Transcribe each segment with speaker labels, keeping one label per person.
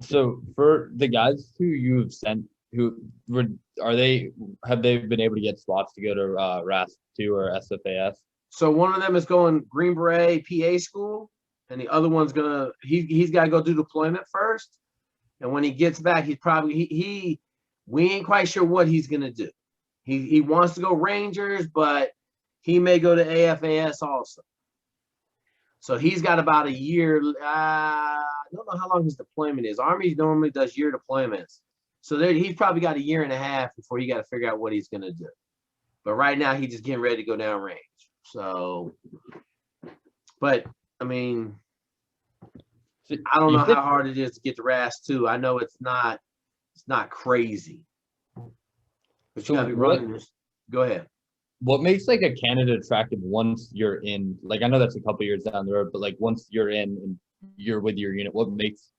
Speaker 1: So for the guys who you've sent, who were are they have they been able to get slots to go to RAS 2 or SFAS?
Speaker 2: So one of them is going Green Beret PA school, and the other one's gonna he's got to go do deployment first. And when he gets back, he's probably he we ain't quite sure what he's gonna do. He wants to go Rangers, but he may go to AFAS also. So he's got about a year. I don't know how long his deployment is. Army normally does year deployments. So there, he's probably got a year and a half before he got to figure out what he's going to do. But right now, he's just getting ready to go down range. So, but I mean, I don't know how hard it is to get to RAS 2. I know it's not crazy. But you got to be running this. Go ahead.
Speaker 1: What makes like a candidate attractive once you're in? Like I know that's a couple years down the road, but like once you're in and you're with your unit, what makes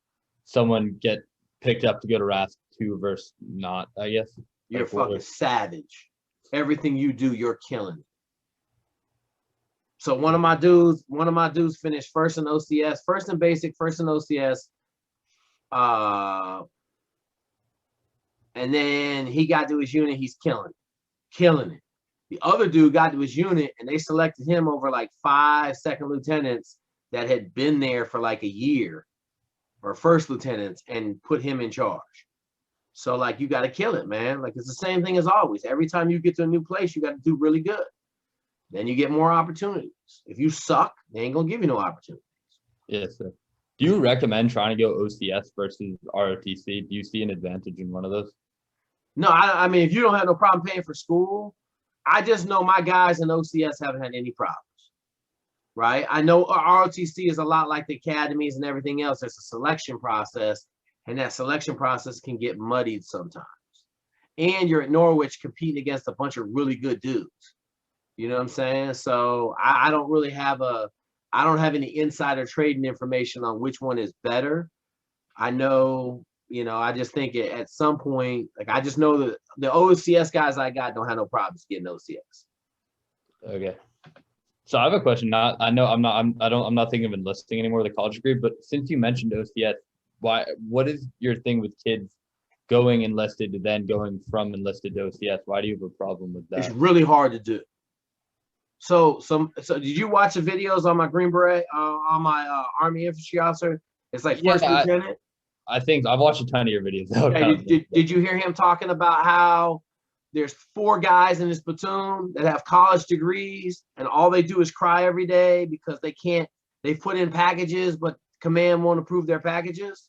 Speaker 1: someone get picked up to go to RAS 2 versus not? I guess
Speaker 2: you're
Speaker 1: like,
Speaker 2: fucking savage. Everything you do, you're killing. So one of my dudes finished first in OCS, first in basic, first in OCS. And then he got to his unit, he's killing it. The other dude got to his unit and they selected him over like 5 second lieutenants that had been there for like a year, or first lieutenants, and put him in charge. So like you got to kill it, man. Like it's the same thing as always. Every time you get to a new place, you got to do really good. Then you get more opportunities. If you suck, they ain't gonna give you no opportunities.
Speaker 1: Yes, sir. Do you recommend trying to go OCS versus ROTC? Do you see an advantage in one of those?
Speaker 2: No, I mean, if you don't have no problem paying for school, I just know my guys in OCS haven't had any problems, right? I know ROTC is a lot like the academies and everything else. There's a selection process, and that selection process can get muddied sometimes. And you're at Norwich competing against a bunch of really good dudes. You know what I'm saying? So I don't really have I don't have any insider trading information on which one is better. I know, I just think at some point, like I just know that the OCS guys I got don't have no problems getting OCS.
Speaker 1: Okay. So I have a question. I know I'm not thinking of enlisting anymore with a college degree, but since you mentioned OCS, what is your thing with kids going enlisted to then going from enlisted to OCS? Why do you have a problem with that?
Speaker 2: It's really hard to do. So did you watch the videos on my Green Beret, on my Army infantry officer? It's like first lieutenant.
Speaker 1: I think I've watched a ton of your videos.
Speaker 2: Did you hear him talking about how there's 4 guys in his platoon that have college degrees and all they do is cry every day because they put in packages, but command won't approve their packages?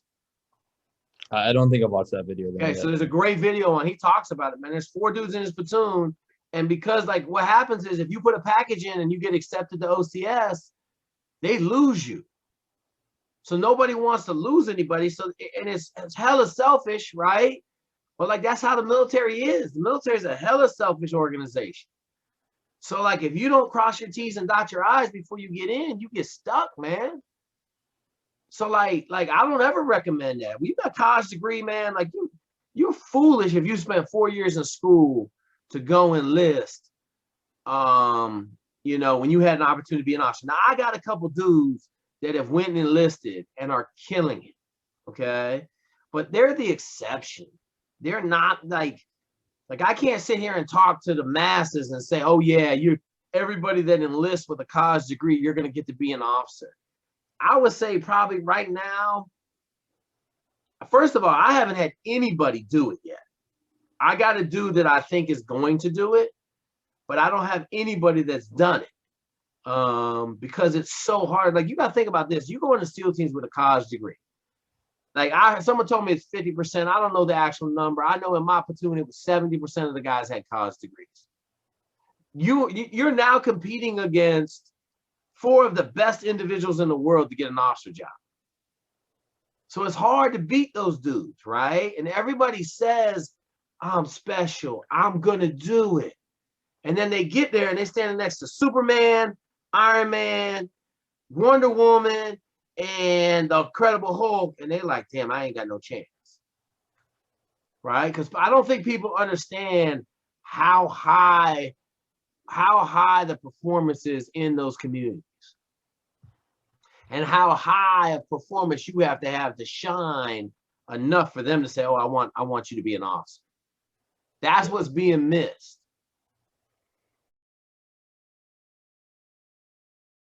Speaker 1: I don't think I've watched that video.
Speaker 2: Okay, so there's a great video on, he talks about it, man. There's 4 dudes in his platoon. And because like what happens is if you put a package in and you get accepted to OCS, they lose you. So nobody wants to lose anybody. So, and it's hella selfish, right? But like that's how the military is. The military is a hella selfish organization. So like if you don't cross your T's and dot your I's before you get in, you get stuck, man. So like I don't ever recommend that. When you got a college degree, man, like you're foolish if you spent 4 years in school to go enlist, when you had an opportunity to be an officer. Now, I got a couple dudes that have went and enlisted and are killing it, okay? But they're the exception. They're not like I can't sit here and talk to the masses and say, oh, yeah, everybody that enlists with a college degree, you're going to get to be an officer. I would say probably right now, first of all, I haven't had anybody do it yet. I got a dude that I think is going to do it, but I don't have anybody that's done it because it's so hard. Like you got to think about this. You go into SEAL teams with a college degree. Like someone told me it's 50%. I don't know the actual number. I know in my platoon, it was 70% of the guys had college degrees. You're now competing against 4 of the best individuals in the world to get an officer job. So it's hard to beat those dudes, right? And everybody says, I'm special, I'm gonna do it. And then they get there and they're standing next to Superman, Iron Man, Wonder Woman, and the Incredible Hulk, and they're like, damn, I ain't got no chance. Right? Because I don't think people understand how high the performance is in those communities. And how high a performance you have to shine enough for them to say, oh, I want you to be an officer. That's what's being missed.